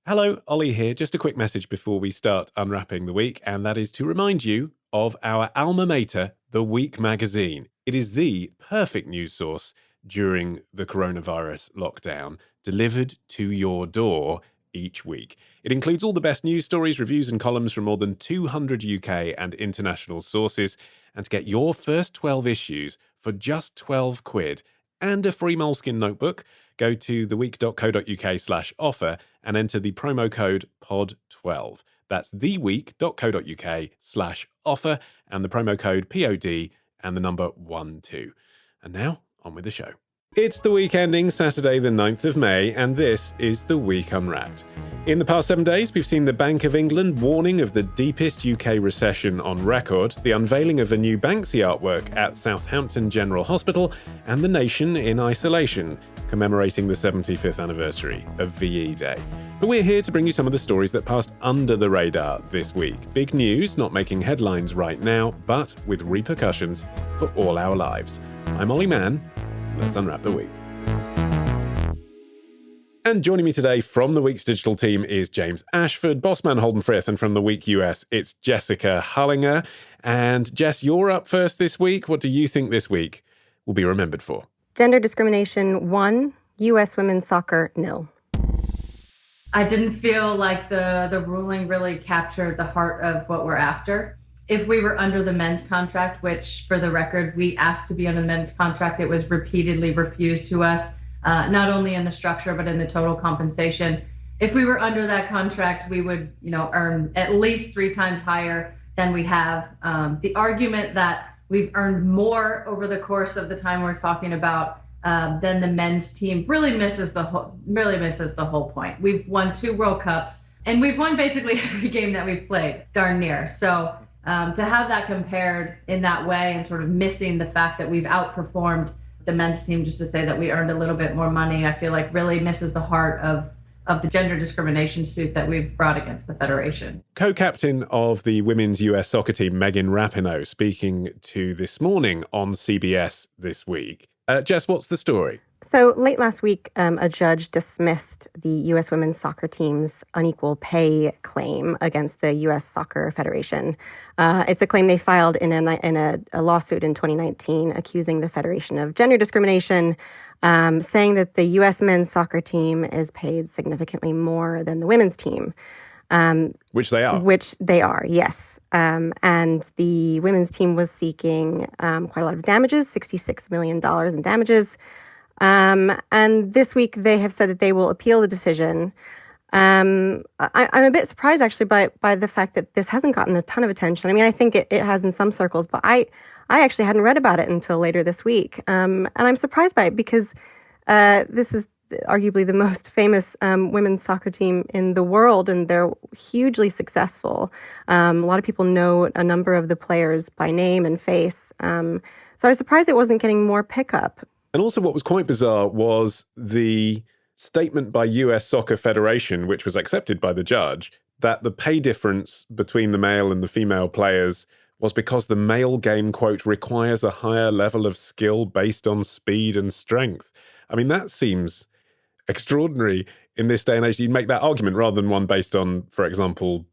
Hello, Ollie here. Just a quick message before we start unwrapping the week, and that is to remind you of our alma mater, The Week magazine. It is the perfect news source during the coronavirus lockdown, delivered to your door each week. It includes all the best news stories, reviews, and columns from more than 200 UK and international sources. And to get your first 12 issues for just 12 quid and a free Moleskine notebook, go to theweek.co.uk/offer and enter the promo code POD12. That's theweek.co.uk/offer and the promo code POD and the number 12. And now, on with the show. It's the week ending Saturday the 9th of May, and this is The Week Unwrapped. In the past 7 days, we've seen the Bank of England warning of the deepest UK recession on record, the unveiling of a new Banksy artwork at Southampton General Hospital, and the nation in isolation, commemorating the 75th anniversary of VE Day. But we're here to bring you some of the stories that passed under the radar this week. Big news, not making headlines right now, but with repercussions for all our lives. I'm Olly Mann. Let's unwrap the week. And joining me today from the Week's digital team is James Ashford, Bossman Holden Frith, and from the Week US, it's Jessica Hullinger. And Jess, you're up first this week. What do you think this week will be remembered for? Gender discrimination 1, US women's soccer 0. I didn't feel like the ruling really captured the heart of what we're after. If we were under the men's contract, which for the record, we asked to be under the men's contract, it was repeatedly refused to us, not only in the structure, but in the total compensation. If we were under that contract, we would, earn at least 3 times higher than we have. The argument that we've earned more over the course of the time we're talking about than the men's team really misses the whole point. We've won 2 World Cups, and we've won basically every game that we've played, darn near. So to have that compared in that way and sort of missing the fact that we've outperformed the men's team just to say that we earned a little bit more money, I feel like really misses the heart of the gender discrimination suit that we've brought against the Federation. Co-captain of the women's US soccer team, Megan Rapinoe, speaking to This Morning on CBS this week. Jess, what's the story? So late last week, a judge dismissed the U.S. women's soccer team's unequal pay claim against the U.S. Soccer Federation. It's a claim they filed in a lawsuit in 2019 accusing the Federation of gender discrimination, saying that the U.S. men's soccer team is paid significantly more than the women's team. Which they are. Which they are, yes. And the women's team was seeking quite a lot of damages, $66 million in damages. And this week they have said that they will appeal the decision. I'm a bit surprised actually by the fact that this hasn't gotten a ton of attention. I mean, I think it has in some circles, but I actually hadn't read about it until later this week. And I'm surprised by it because this is arguably the most famous women's soccer team in the world, and they're hugely successful. A lot of people know a number of the players by name and face. So I was surprised it wasn't getting more pickup. And also what was quite bizarre was the statement by US Soccer Federation, which was accepted by the judge, that the pay difference between the male and the female players was because the male game, quote, requires a higher level of skill based on speed and strength. I mean, that seems extraordinary in this day and age. You'd make that argument rather than one based on, for example,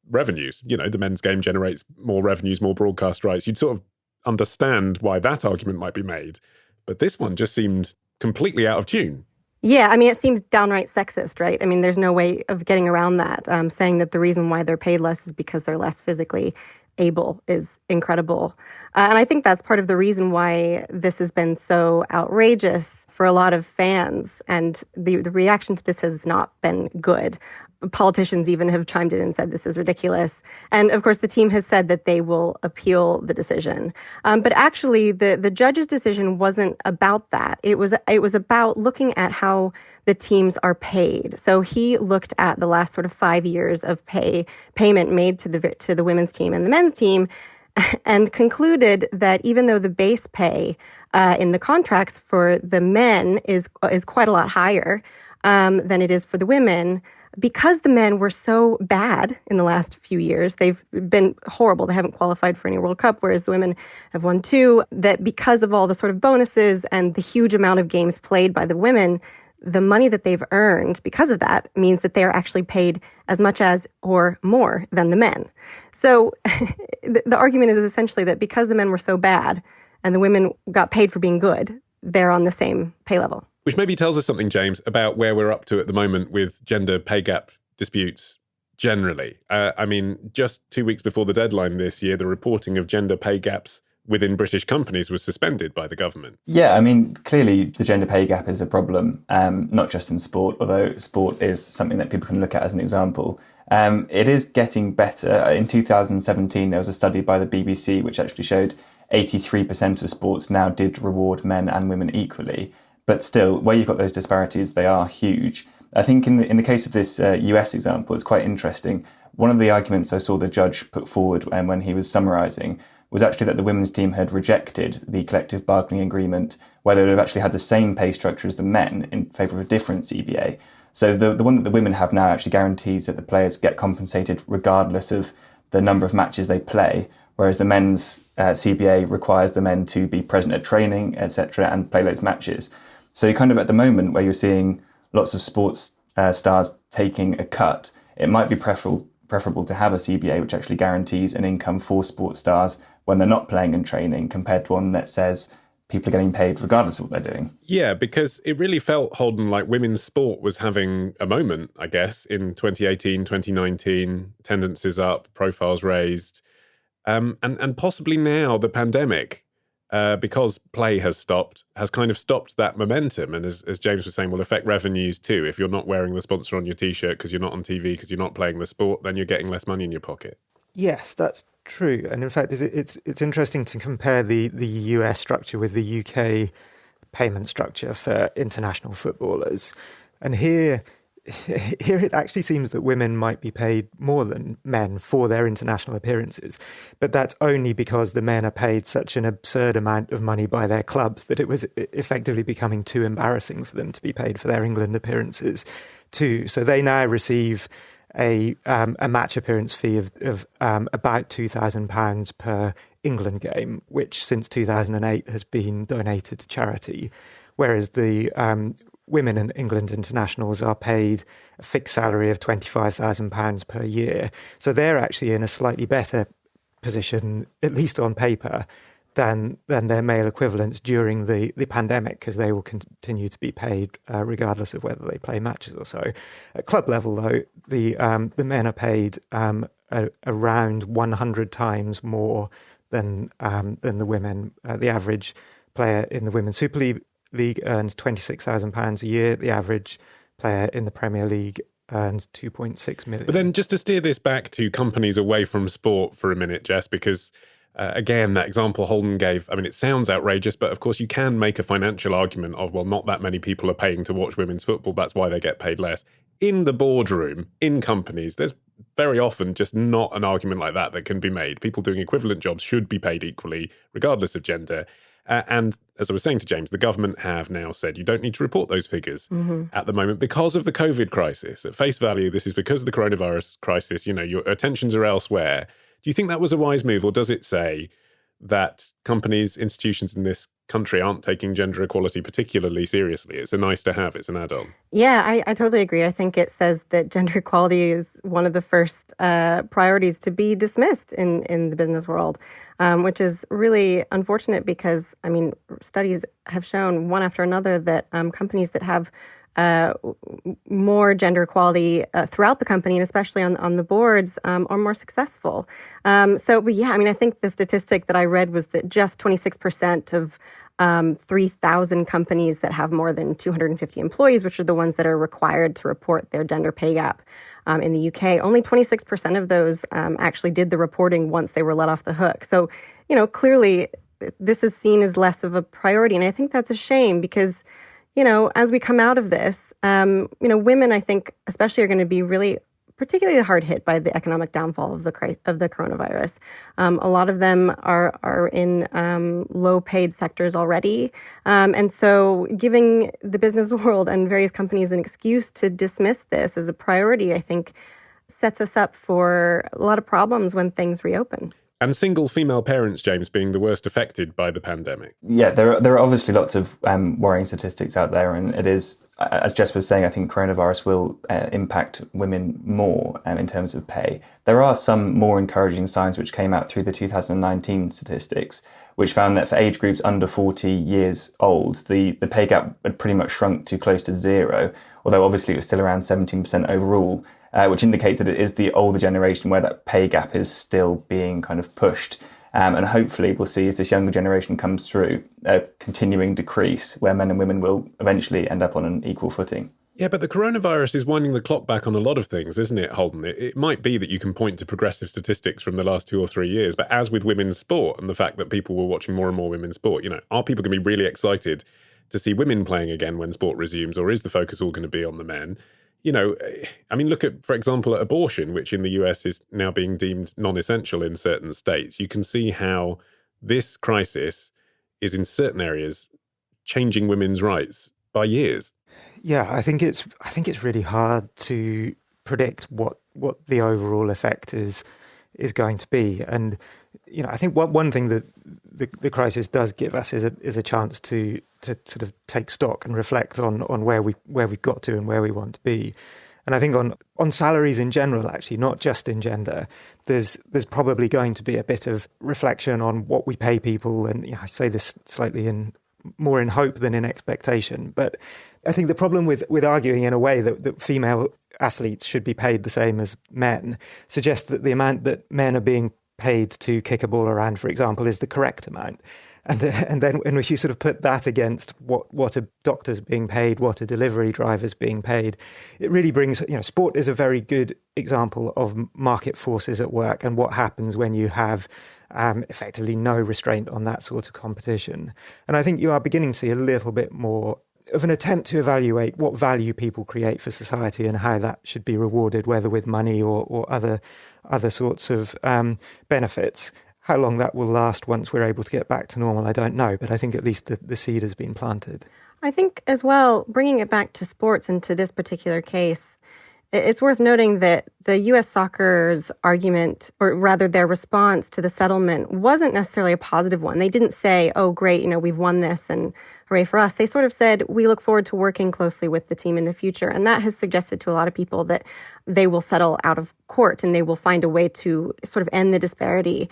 revenues. The men's game generates more revenues, more broadcast rights. You'd sort of understand why that argument might be made. But this one just seemed completely out of tune. Yeah, I mean, it seems downright sexist, right? I mean, there's no way of getting around that. Saying that the reason why they're paid less is because they're less physically able is incredible. And I think that's part of the reason why this has been so outrageous for a lot of fans. And the reaction to this has not been good. Politicians even have chimed in and said this is ridiculous. And of course, the team has said that they will appeal the decision. But actually, the judge's decision wasn't about that. It was about looking at how the teams are paid. So he looked at the last sort of 5 years of payment made to the women's team and the men's team, and concluded that even though the base pay in the contracts for the men is quite a lot higher than it is for the women, because the men were so bad in the last few years, they've been horrible. They haven't qualified for any World Cup, whereas the women have won 2, that because of all the sort of bonuses and the huge amount of games played by the women, the money that they've earned because of that means that they are actually paid as much as or more than the men. So the argument is essentially that because the men were so bad and the women got paid for being good, they're on the same pay level. Which maybe tells us something, James, about where we're up to at the moment with gender pay gap disputes generally. I mean, just 2 weeks before the deadline this year, the reporting of gender pay gaps within British companies was suspended by the government. Yeah, I mean, clearly the gender pay gap is a problem, not just in sport, although sport is something that people can look at as an example. It is getting better. In 2017, there was a study by the BBC which actually showed 83% of sports now did reward men and women equally. But still, where you've got those disparities, they are huge. I think in the case of this US example, it's quite interesting. One of the arguments I saw the judge put forward when he was summarising was actually that the women's team had rejected the collective bargaining agreement where they would have actually had the same pay structure as the men in favour of a different CBA. So the one that the women have now actually guarantees that the players get compensated regardless of the number of matches they play, whereas the men's CBA requires the men to be present at training, etc., and play those matches. So you're kind of at the moment where you're seeing lots of sports stars taking a cut, it might be preferable to have a CBA which actually guarantees an income for sports stars when they're not playing and training compared to one that says people are getting paid regardless of what they're doing. Yeah, because it really felt, Holden, like women's sport was having a moment, I guess, in 2018, 2019, attendances up, profiles raised, and possibly now the pandemic, because play has stopped, has kind of stopped that momentum. And as James was saying, will affect revenues too. If you're not wearing the sponsor on your T-shirt because you're not on TV, because you're not playing the sport, then you're getting less money in your pocket. Yes, that's true. And in fact, it's interesting to compare the US structure with the UK payment structure for international footballers. And here it actually seems that women might be paid more than men for their international appearances. But that's only because the men are paid such an absurd amount of money by their clubs that it was effectively becoming too embarrassing for them to be paid for their England appearances too. So they now receive a match appearance fee of about £2,000 per England game, which since 2008 has been donated to charity, whereas the women in England internationals are paid a fixed salary of £25,000 per year. So they're actually in a slightly better position, at least on paper, than their male equivalents during the pandemic, because they will continue to be paid regardless of whether they play matches or so. At club level, though, the men are paid around 100 times more than the women. The average player in the Women's Super League earns £26,000 a year. The average player in the Premier League earns 2.6 million. But then just to steer this back to companies away from sport for a minute, Jess, because again, that example Holden gave, I mean, it sounds outrageous, but of course you can make a financial argument of, well, not that many people are paying to watch women's football. That's why they get paid less. In the boardroom, in companies, there's very often just not an argument like that can be made. People doing equivalent jobs should be paid equally, regardless of gender. And as I was saying to James, the government have now said you don't need to report those figures at the moment because of the COVID crisis. At face value, this is because of the coronavirus crisis. You know, your attentions are elsewhere. Do you think that was a wise move, or does it say that companies, institutions in this country aren't taking gender equality particularly seriously? It's a nice to have, it's an add-on. Yeah, I totally agree. I think it says that gender equality is one of the first priorities to be dismissed in the business world, which is really unfortunate because, I mean, studies have shown one after another that companies that have more gender equality throughout the company, and especially on the boards, are more successful. But yeah, I mean, I think the statistic that I read was that just 26% of 3,000 companies that have more than 250 employees, which are the ones that are required to report their gender pay gap in the UK, only 26% of those actually did the reporting once they were let off the hook. So, you know, clearly this is seen as less of a priority. And I think that's a shame because, you know, as we come out of this, women, I think, especially are going to be really particularly hard hit by the economic downfall of the coronavirus. A lot of them are in low-paid sectors already. And so giving the business world and various companies an excuse to dismiss this as a priority, I think, sets us up for a lot of problems when things reopen. And single female parents, James, being the worst affected by the pandemic. Yeah, there are obviously lots of worrying statistics out there, and it is as Jess was saying, I think coronavirus will impact women more in terms of pay. There are some more encouraging signs which came out through the 2019 statistics, which found that for age groups under 40 years old, the pay gap had pretty much shrunk to close to zero, although obviously it was still around 17% overall, which indicates that it is the older generation where that pay gap is still being kind of pushed. And hopefully we'll see, as this younger generation comes through, a continuing decrease where men and women will eventually end up on an equal footing. Yeah, but the coronavirus is winding the clock back on a lot of things, isn't it, Holden? It might be that you can point to progressive statistics from the last 2 or 3 years, but as with women's sport and the fact that people were watching more and more women's sport, are people going to be really excited to see women playing again when sport resumes, or is the focus all going to be on the men? Look at, for example, at abortion, which in the US is now being deemed non-essential in certain states. You can see how this crisis is in certain areas changing women's rights by years. Yeah, I think it's really hard to predict what the overall effect is going to be. And I think one thing that the crisis does give us is a chance to sort of take stock and reflect on where we've got to and where we want to be. And I think on salaries in general, actually, not just in gender, there's probably going to be a bit of reflection on what we pay people. And I say this slightly more in hope than in expectation. But I think the problem with arguing in a way that female athletes should be paid the same as men suggests that the amount that men are being paid to kick a ball around, for example, is the correct amount. And then if you sort of put that against what a doctor's being paid, what a delivery driver's being paid, it really brings, sport is a very good example of market forces at work and what happens when you have effectively no restraint on that sort of competition. And I think you are beginning to see a little bit more of an attempt to evaluate what value people create for society and how that should be rewarded, whether with money or other sorts of benefits. How long that will last once we're able to get back to normal, I don't know. But I think at least the seed has been planted. I think as well, bringing it back to sports and to this particular case, it's worth noting that the U.S. Soccer's argument, or rather their response to the settlement, wasn't necessarily a positive one. They didn't say, oh, great, we've won this and hooray for us. They sort of said, we look forward to working closely with the team in the future. And that has suggested to a lot of people that they will settle out of court and they will find a way to sort of end the disparity,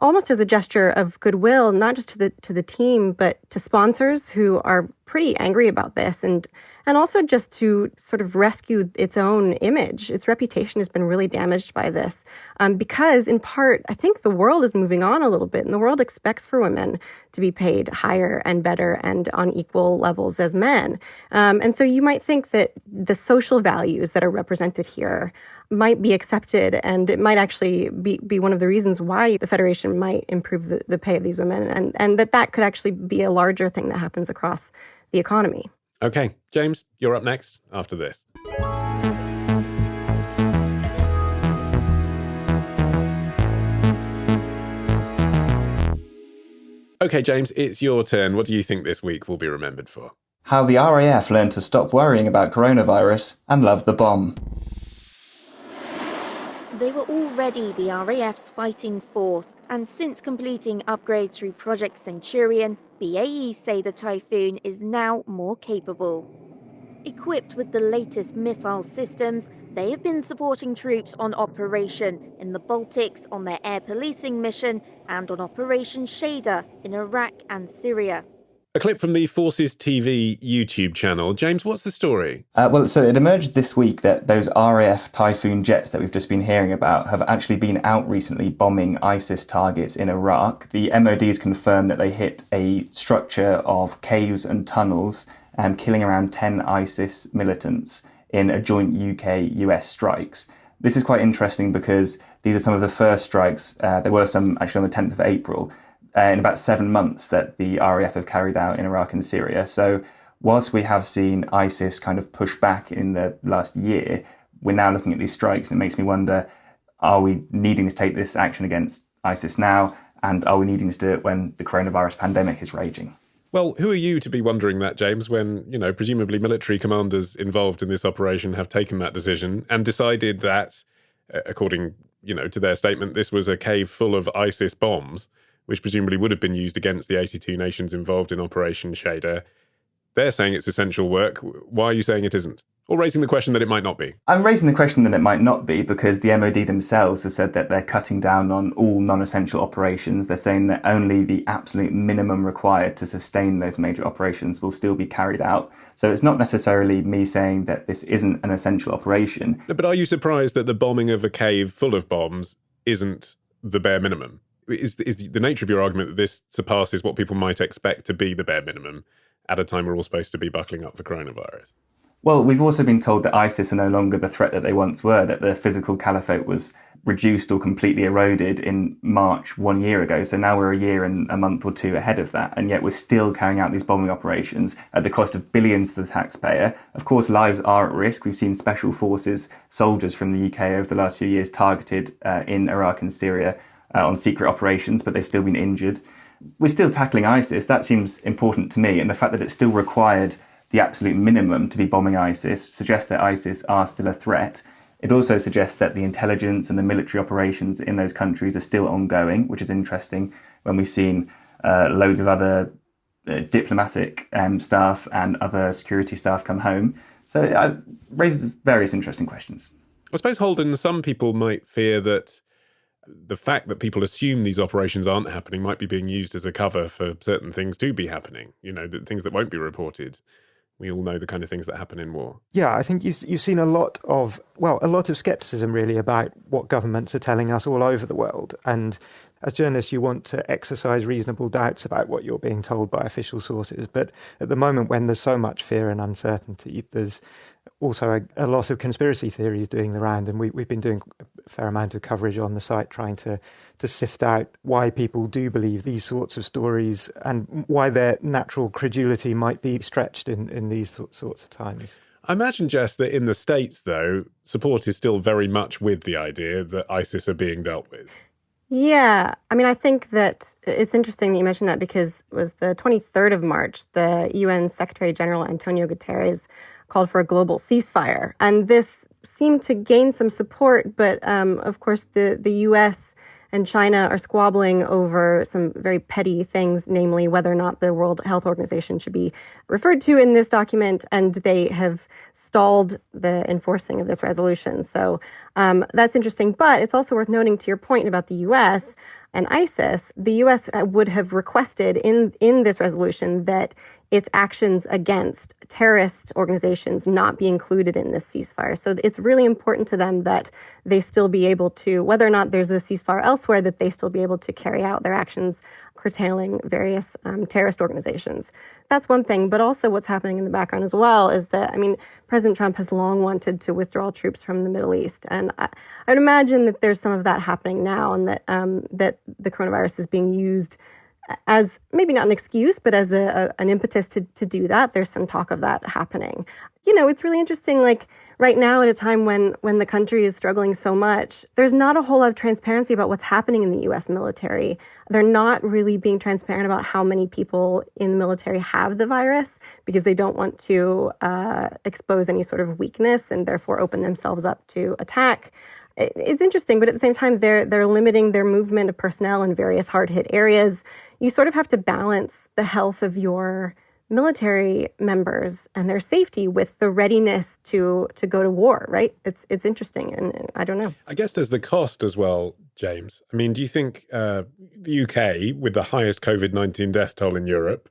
almost as a gesture of goodwill, not just to the team, but to sponsors who are pretty angry about this, and also just to sort of rescue its own image. Its reputation has been really damaged by this, because in part, I think the world is moving on a little bit, and the world expects for women to be paid higher and better and on equal levels as men. And so you might think that the social values that are represented here might be accepted, and it might actually be one of the reasons why the Federation might improve the pay of these women, and that could actually be a larger thing that happens across the economy. Okay, James, you're up next after this. Okay, James, it's your turn. What do you think this week will be remembered for? How the RAF learned to stop worrying about coronavirus and love the bomb. They were already the RAF's fighting force, and since completing upgrades through Project Centurion, BAE say the Typhoon is now more capable. Equipped with the latest missile systems, they have been supporting troops on Operation in the Baltics, on their air policing mission, and on Operation Shader in Iraq and Syria. A clip from the Forces TV YouTube channel. James, what's the story? So it emerged this week that those RAF Typhoon jets that we've just been hearing about have actually been out recently bombing ISIS targets in Iraq. The MOD has confirmed that they hit a structure of caves and tunnels, killing around 10 ISIS militants in a joint UK-US strikes. This is quite interesting because these are some of the first strikes. There were some actually on the 10th of April. In about 7 months that the RAF have carried out in Iraq and Syria. So whilst we have seen ISIS kind of push back in the last year, we're now looking at these strikes, and it makes me wonder, are we needing to take this action against ISIS now? And are we needing to do it when the coronavirus pandemic is raging? Well, who are you to be wondering that, James, when, presumably military commanders involved in this operation have taken that decision and decided that, according, to their statement, this was a cave full of ISIS bombs, which presumably would have been used against the 82 nations involved in Operation Shader. They're saying it's essential work. Why are you saying it isn't? Or raising the question that it might not be? I'm raising the question that it might not be because the MOD themselves have said that they're cutting down on all non-essential operations. They're saying that only the absolute minimum required to sustain those major operations will still be carried out. So it's not necessarily me saying that this isn't an essential operation. But are you surprised that the bombing of a cave full of bombs isn't the bare minimum? Is the nature of your argument that this surpasses what people might expect to be the bare minimum at a time we're all supposed to be buckling up for coronavirus? Well, we've also been told that ISIS are no longer the threat that they once were, that the physical caliphate was reduced or completely eroded in March 1 year ago. So now we're a year and a month or two ahead of that. And yet we're still carrying out these bombing operations at the cost of billions to the taxpayer. Of course, lives are at risk. We've seen special forces, soldiers from the UK over the last few years targeted in Iraq and Syria on secret operations, but they've still been injured. We're still tackling ISIS. That seems important to me. And the fact that it's still required the absolute minimum to be bombing ISIS suggests that ISIS are still a threat. It also suggests that the intelligence and the military operations in those countries are still ongoing, which is interesting when we've seen loads of other diplomatic staff and other security staff come home. So it raises various interesting questions. I suppose, Holden, some people might fear that the fact that people assume these operations aren't happening might be being used as a cover for certain things to be happening, the things that won't be reported. We all know the kind of things that happen in war. Yeah, I think you've seen a lot of scepticism really about what governments are telling us all over the world. And as journalists, you want to exercise reasonable doubts about what you're being told by official sources. But at the moment, when there's so much fear and uncertainty, there's also a lot of conspiracy theories doing the round. And we've been doing a fair amount of coverage on the site trying to sift out why people do believe these sorts of stories and why their natural credulity might be stretched in these sorts of times. I imagine, Jess, that in the States, though, support is still very much with the idea that ISIS are being dealt with. Yeah. I mean, I think that it's interesting that you mentioned that because it was the 23rd of March, the UN Secretary General Antonio Guterres called for a global ceasefire. And this seemed to gain some support, but of course the US and China are squabbling over some very petty things, namely whether or not the World Health Organization should be referred to in this document, and they have stalled the enforcing of this resolution. So that's interesting, but it's also worth noting to your point about the US and ISIS, the US would have requested in this resolution that its actions against terrorist organizations not be included in this ceasefire. So it's really important to them that they still be able to, whether or not there's a ceasefire elsewhere, that they still be able to carry out their actions curtailing various terrorist organizations. That's one thing. But also what's happening in the background as well is that, President Trump has long wanted to withdraw troops from the Middle East. And I would imagine that there's some of that happening now, and that that the coronavirus is being used as maybe not an excuse, but as an impetus to do that. There's some talk of that happening. It's really interesting, like right now at a time when the country is struggling so much, there's not a whole lot of transparency about what's happening in the US military. They're not really being transparent about how many people in the military have the virus because they don't want to expose any sort of weakness and therefore open themselves up to attack. It's interesting, but at the same time, they're limiting their movement of personnel in various hard-hit areas. You sort of have to balance the health of your military members and their safety with the readiness to go to war, right? It's interesting, and I don't know. I guess there's the cost as well, James. Do you think the UK, with the highest COVID-19 death toll in Europe,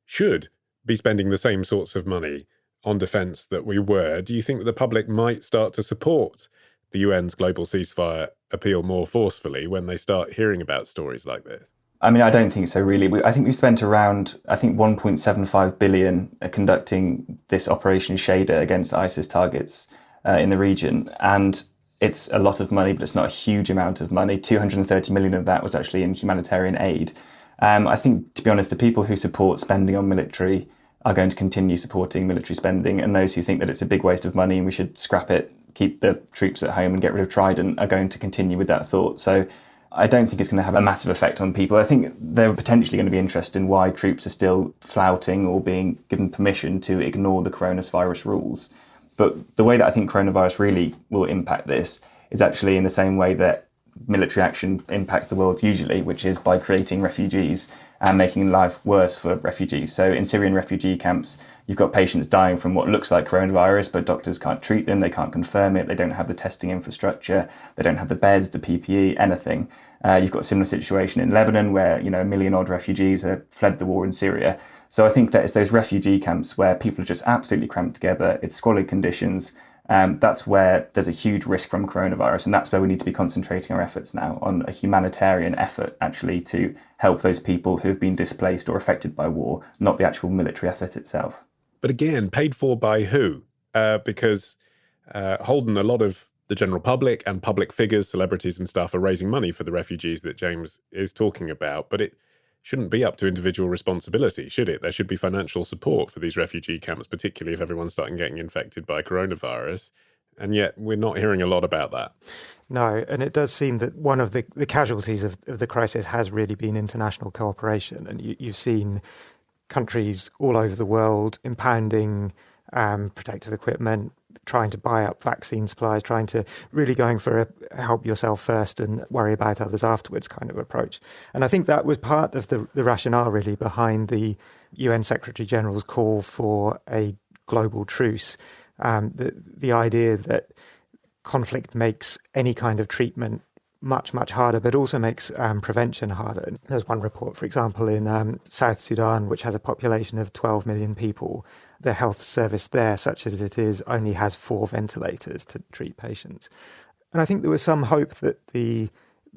should be spending the same sorts of money on defence that we were? Do you think that the public might start to support the UN's global ceasefire appeal more forcefully when they start hearing about stories like this? I don't think so, really. I think we've spent around, 1.75 billion conducting this Operation Shader against ISIS targets in the region. And it's a lot of money, but it's not a huge amount of money. 230 million of that was actually in humanitarian aid. I think, to be honest, the people who support spending on military are going to continue supporting military spending. And those who think that it's a big waste of money and we should scrap it, keep the troops at home and get rid of Trident, are going to continue with that thought. So I don't think it's going to have a massive effect on people. I think they're potentially going to be interested in why troops are still flouting or being given permission to ignore the coronavirus rules. But the way that I think coronavirus really will impact this is actually in the same way that military action impacts the world usually, which is by creating refugees and making life worse for refugees. So in Syrian refugee camps, you've got patients dying from what looks like coronavirus, but doctors can't treat them, they can't confirm it, they don't have the testing infrastructure, they don't have the beds, the PPE, anything. You've got a similar situation in Lebanon where, 1 million odd refugees have fled the war in Syria. So I think that it's those refugee camps where people are just absolutely cramped together, it's squalid conditions. That's where there's a huge risk from coronavirus, and that's where we need to be concentrating our efforts now, on a humanitarian effort actually to help those people who have been displaced or affected by war, not the actual military effort itself. But again, paid for by who? Because Holden, a lot of the general public and public figures, celebrities and stuff are raising money for the refugees that James is talking about, but it shouldn't be up to individual responsibility, should it? There should be financial support for these refugee camps, particularly if everyone's starting getting infected by coronavirus. And yet we're not hearing a lot about that. No, and it does seem that one of the casualties of the crisis has really been international cooperation. And you've seen countries all over the world impounding protective equipment, trying to buy up vaccine supplies, trying to really going for a help yourself first and worry about others afterwards kind of approach. And I think that was part of the rationale really behind the UN Secretary General's call for a global truce. The idea that conflict makes any kind of treatment much, much harder, but also makes prevention harder. There's one report, for example, in South Sudan, which has a population of 12 million people. The health service there, such as it is, only has 4 ventilators to treat patients. And I think there was some hope that the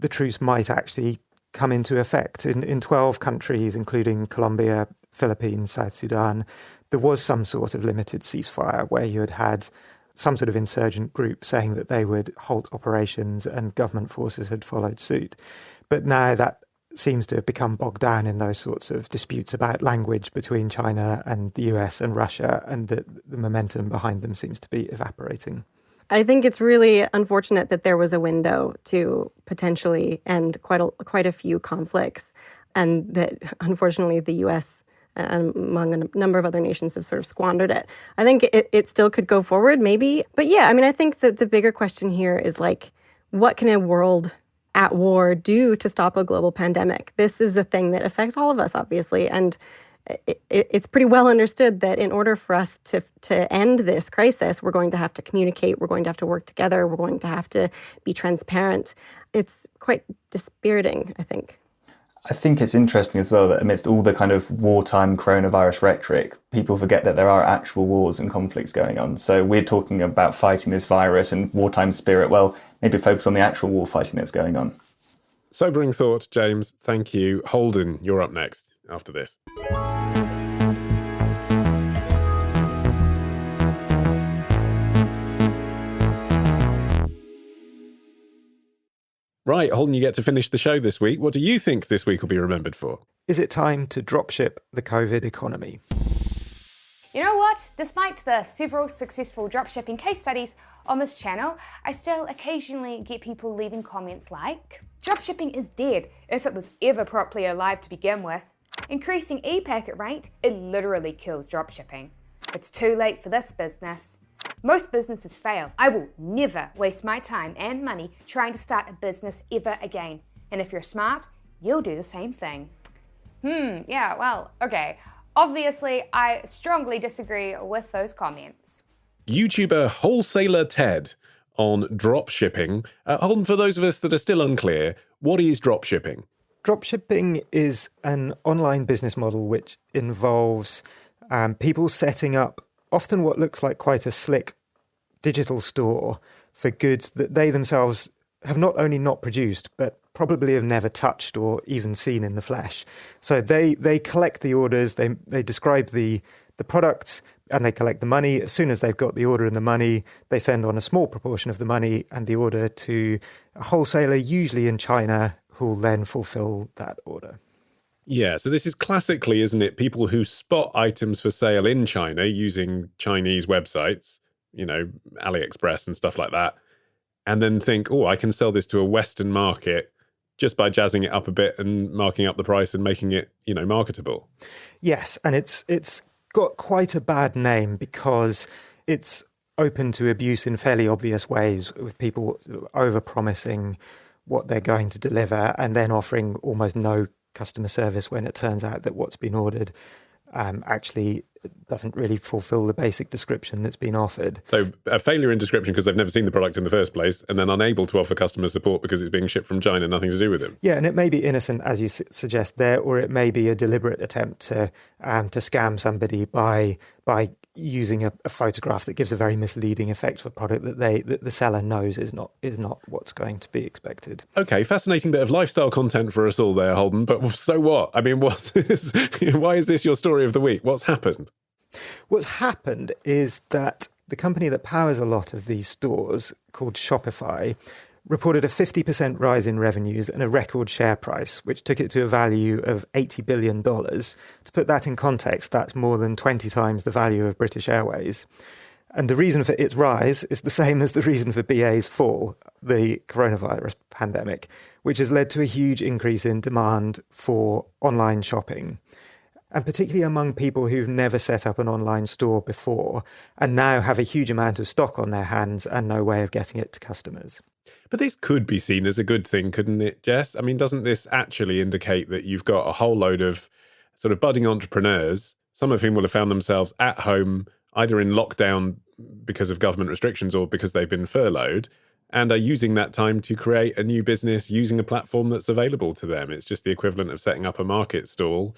truce might actually come into effect. In 12 countries, including Colombia, Philippines, South Sudan, there was some sort of limited ceasefire where you had some sort of insurgent group saying that they would halt operations and government forces had followed suit. But now that seems to have become bogged down in those sorts of disputes about language between China and the US and Russia, and the momentum behind them seems to be evaporating. I think it's really unfortunate that there was a window to potentially end quite a few conflicts, and that unfortunately the US and among a number of other nations have sort of squandered it. I think it still could go forward, maybe. But yeah, I mean, I think that the bigger question here is what can a world at war do to stop a global pandemic? This is a thing that affects all of us, obviously. And it's pretty well understood that in order for us to end this crisis, we're going to have to communicate, we're going to have to work together, we're going to have to be transparent. It's quite dispiriting, I think. I think it's interesting as well that amidst all the kind of wartime coronavirus rhetoric, people forget that there are actual wars and conflicts going on. So we're talking about fighting this virus and wartime spirit. Well, maybe focus on the actual war fighting that's going on. Sobering thought, James. Thank you. Holden, you're up next after this. Right, Holden, you get to finish the show this week. What do you think this week will be remembered for? Is it time to dropship the COVID economy? You know what? Despite the several successful dropshipping case studies on this channel, I still occasionally get people leaving comments like, dropshipping is dead if it was ever properly alive to begin with. Increasing e-packet rate, it literally kills dropshipping. It's too late for this business. Most businesses fail. I will never waste my time and money trying to start a business ever again. And if you're smart, you'll do the same thing. Yeah, well, okay. Obviously, I strongly disagree with those comments. YouTuber Wholesaler Ted on dropshipping. Holden, for those of us that are still unclear, what is dropshipping? Dropshipping is an online business model which involves people setting up often what looks like quite a slick digital store for goods that they themselves have not only not produced, but probably have never touched or even seen in the flesh. So they collect the orders, they describe the products, and they collect the money. As soon as they've got the order and the money, they send on a small proportion of the money and the order to a wholesaler, usually in China, who will then fulfill that order. Yeah, so this is classically, isn't it, people who spot items for sale in China using Chinese websites, AliExpress and stuff like that, and then think, I can sell this to a Western market just by jazzing it up a bit and marking up the price and making it, marketable. Yes, and it's got quite a bad name because it's open to abuse in fairly obvious ways, with people over-promising what they're going to deliver and then offering almost no customer service when it turns out that what's been ordered actually doesn't really fulfill the basic description that's been offered. So a failure in description because they've never seen the product in the first place, and then unable to offer customer support because it's being shipped from China, nothing to do with it. Yeah, and it may be innocent, as you suggest there, or it may be a deliberate attempt to scam somebody by using a photograph that gives a very misleading effect for a product that the seller knows is not what's going to be expected. Okay, fascinating bit of lifestyle content for us all there, Holden. But so what? I mean, what's this? Why is this your story of the week? What's happened? What's happened is that the company that powers a lot of these stores, called Shopify, reported a 50% rise in revenues and a record share price, which took it to a value of $80 billion. To put that in context, that's more than 20 times the value of British Airways. And the reason for its rise is the same as the reason for BA's fall, the coronavirus pandemic, which has led to a huge increase in demand for online shopping. And particularly among people who've never set up an online store before and now have a huge amount of stock on their hands and no way of getting it to customers. But this could be seen as a good thing, couldn't it, Jess? I mean, doesn't this actually indicate that you've got a whole load of sort of budding entrepreneurs, some of whom will have found themselves at home, either in lockdown because of government restrictions or because they've been furloughed, and are using that time to create a new business using a platform that's available to them? It's just the equivalent of setting up a market stall.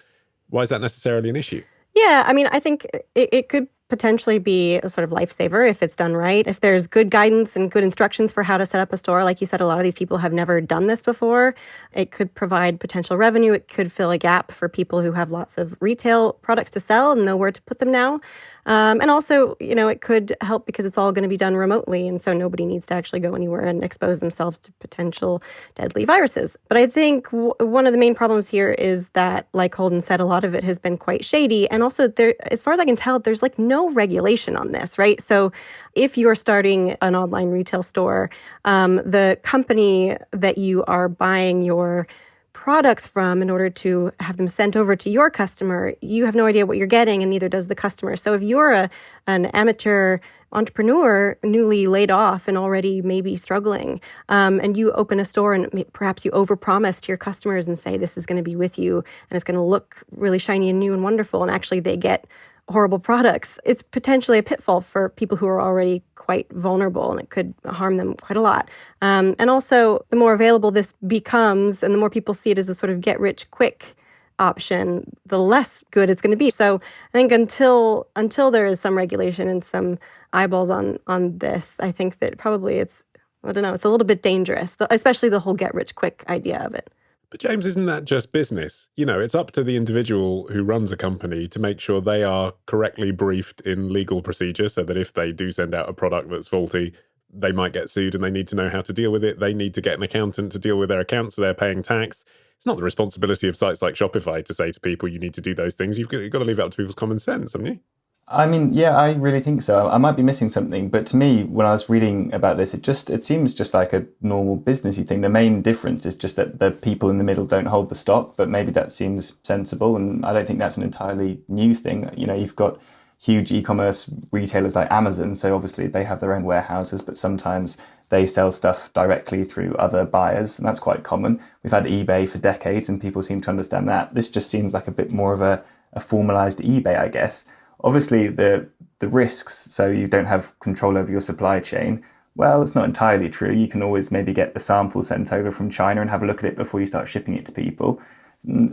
Why is that necessarily an issue? Yeah, I mean, I think it could potentially be a sort of lifesaver if it's done right. If there's good guidance and good instructions for how to set up a store, like you said, a lot of these people have never done this before. It could provide potential revenue. It could fill a gap for people who have lots of retail products to sell and know where to put them now. And also, it could help because it's all going to be done remotely. And so nobody needs to actually go anywhere and expose themselves to potential deadly viruses. But I think one of the main problems here is that, like Holden said, a lot of it has been quite shady. And also, there, as far as I can tell, there's like no regulation on this, right? So if you're starting an online retail store, the company that you are buying your products from in order to have them sent over to your customer, you have no idea what you're getting, and neither does the customer. So if you're an amateur entrepreneur newly laid off and already maybe struggling, and you open a store and perhaps you overpromise to your customers and say this is going to be with you and it's going to look really shiny and new and wonderful, and actually they get horrible products, it's potentially a pitfall for people who are already quite vulnerable, and it could harm them quite a lot. And also, the more available this becomes and the more people see it as a sort of get-rich-quick option, the less good it's going to be. So I think until there is some regulation and some eyeballs on this, I think that probably it's a little bit dangerous, especially the whole get-rich-quick idea of it. But James, isn't that just business? It's up to the individual who runs a company to make sure they are correctly briefed in legal procedure so that if they do send out a product that's faulty, they might get sued and they need to know how to deal with it. They need to get an accountant to deal with their accounts so they're paying tax. It's not the responsibility of sites like Shopify to say to people, you need to do those things. You've got to leave it up to people's common sense, haven't you? I mean, yeah, I really think so. I might be missing something, but to me, when I was reading about this, it seems just like a normal businessy thing. The main difference is just that the people in the middle don't hold the stock, but maybe that seems sensible, and I don't think that's an entirely new thing. You've got huge e-commerce retailers like Amazon, so obviously they have their own warehouses, but sometimes they sell stuff directly through other buyers, and that's quite common. We've had eBay for decades, and people seem to understand that. This just seems like a bit more of a formalized eBay, I guess. Obviously, the risks, so you don't have control over your supply chain, well, it's not entirely true. You can always maybe get the sample sent over from China and have a look at it before you start shipping it to people.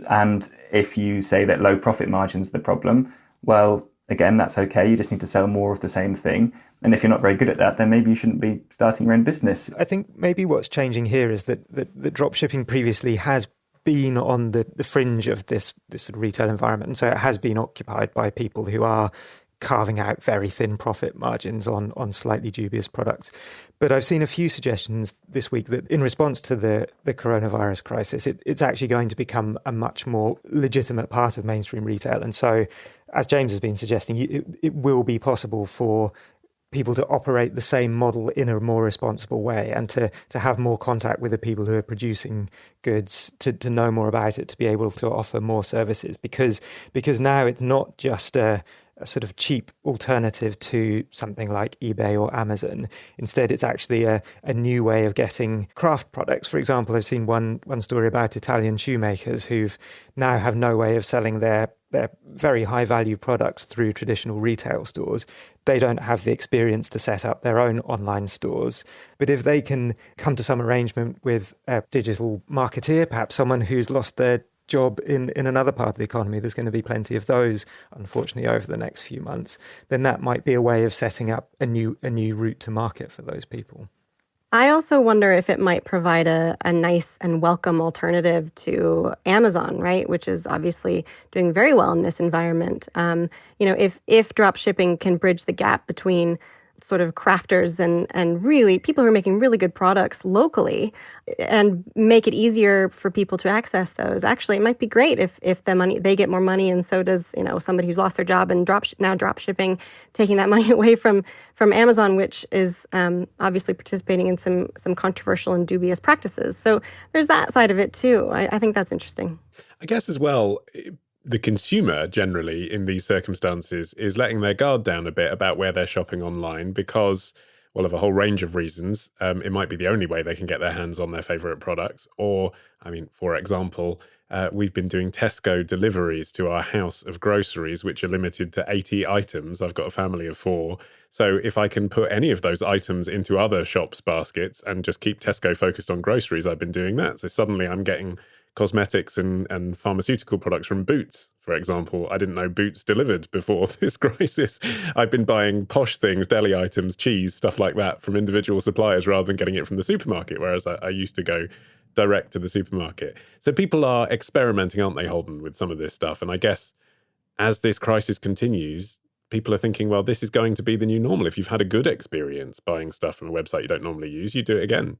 And if you say that low profit margin's the problem, well, again, that's okay. You just need to sell more of the same thing. And if you're not very good at that, then maybe you shouldn't be starting your own business. I think maybe what's changing here is that the dropshipping previously has been on the fringe of this sort of retail environment. And so it has been occupied by people who are carving out very thin profit margins on slightly dubious products. But I've seen a few suggestions this week that in response to the coronavirus crisis, it's actually going to become a much more legitimate part of mainstream retail. And so, as James has been suggesting, it will be possible for people to operate the same model in a more responsible way and to have more contact with the people who are producing goods, to know more about it, to be able to offer more services. Because now it's not just a a sort of cheap alternative to something like eBay or Amazon. Instead, it's actually a new way of getting craft products. For example, I've seen one story about Italian shoemakers who've now have no way of selling their very high value products through traditional retail stores. They don't have the experience to set up their own online stores. But if they can come to some arrangement with a digital marketeer, perhaps someone who's lost their job in another part of the economy, there's going to be plenty of those, unfortunately, over the next few months, then that might be a way of setting up a new route to market for those people. I also wonder if it might provide a nice and welcome alternative to Amazon, right? Which is obviously doing very well in this environment. If drop shipping can bridge the gap between sort of crafters and really people who are making really good products locally and make it easier for people to access those. Actually, it might be great if they get more money, and so does, somebody who's lost their job and now drop shipping, taking that money away from Amazon, which is obviously participating in some controversial and dubious practices. So there's that side of it too. I think that's interesting. I guess as well, the consumer generally in these circumstances is letting their guard down a bit about where they're shopping online because, well, of a whole range of reasons. It might be the only way they can get their hands on their favourite products. Or, for example, we've been doing Tesco deliveries to our house of groceries, which are limited to 80 items. I've got a family of 4. So if I can put any of those items into other shops' baskets and just keep Tesco focused on groceries, I've been doing that. So suddenly I'm getting cosmetics and pharmaceutical products from Boots, for example. I didn't know Boots delivered before this crisis. I've been buying posh things, deli items, cheese, stuff like that from individual suppliers rather than getting it from the supermarket, whereas I used to go direct to the supermarket. So people are experimenting, aren't they, Holden, with some of this stuff? And I guess as this crisis continues, people are thinking, well, this is going to be the new normal. If you've had a good experience buying stuff from a website you don't normally use, you do it again.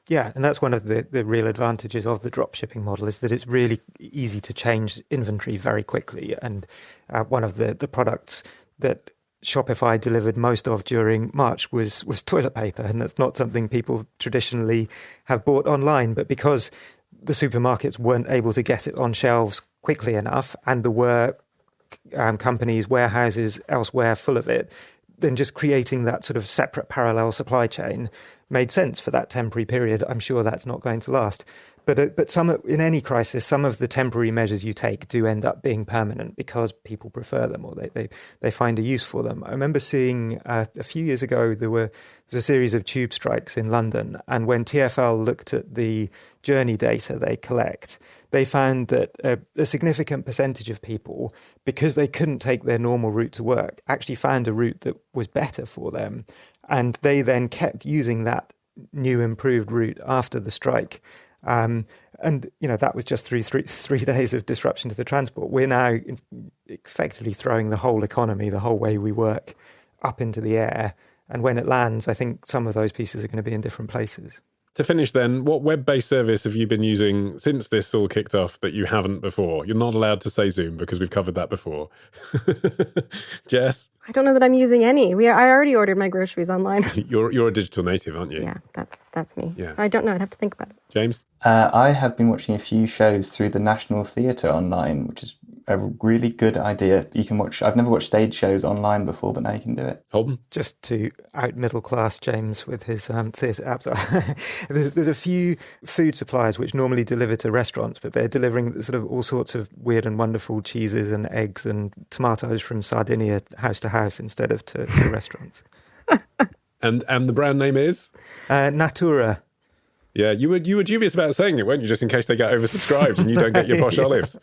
Yeah, and that's one of the real advantages of the dropshipping model is that it's really easy to change inventory very quickly. And one of the products that Shopify delivered most of during March was toilet paper. And that's not something people traditionally have bought online. But because the supermarkets weren't able to get it on shelves quickly enough, and there were companies, warehouses elsewhere full of it, then just creating that sort of separate parallel supply chain made sense for that temporary period. I'm sure that's not going to last. But some, in any crisis, some of the temporary measures you take do end up being permanent because people prefer them or they find a use for them. I remember seeing a few years ago there was a series of tube strikes in London, and when TfL looked at the journey data they collect, they found that a significant percentage of people, because they couldn't take their normal route to work, actually found a route that was better for them, and they then kept using that new improved route after the strike. And that was just through three days of disruption to the transport. We're now effectively throwing the whole economy, the whole way we work, up into the air. And when it lands, I think some of those pieces are going to be in different places. To finish then, what web-based service have you been using since this all kicked off that you haven't before? You're not allowed to say Zoom because we've covered that before. Jess? I don't know that I'm using any. I already ordered my groceries online. You're a digital native, aren't you? Yeah, that's me. Yeah. So I don't know. I'd have to think about it. James? I have been watching a few shows through the National Theatre online, which is a really good idea. You can watch. I've never watched stage shows online before, but now you can do it. Holden? Just to out middle class James with his theatre apps. There's a few food suppliers which normally deliver to restaurants, but they're delivering sort of all sorts of weird and wonderful cheeses and eggs and tomatoes from Sardinia house to house instead of to restaurants. And the brand name is? Natura. Yeah, you were dubious about saying it, weren't you? Just in case they get oversubscribed and you don't get your posh olives.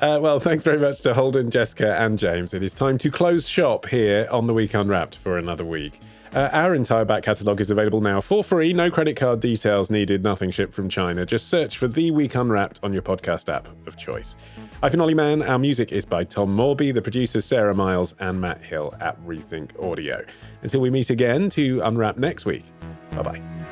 Well, thanks very much to Holden, Jessica and James. It is time to close shop here on The Week Unwrapped for another week. Our entire back catalogue is available now for free. No credit card details needed, nothing shipped from China. Just search for The Week Unwrapped on your podcast app of choice. I've been Olly Mann. Our music is by Tom Morby, the producers Sarah Miles and Matt Hill at Rethink Audio. Until we meet again to unwrap next week. Bye-bye.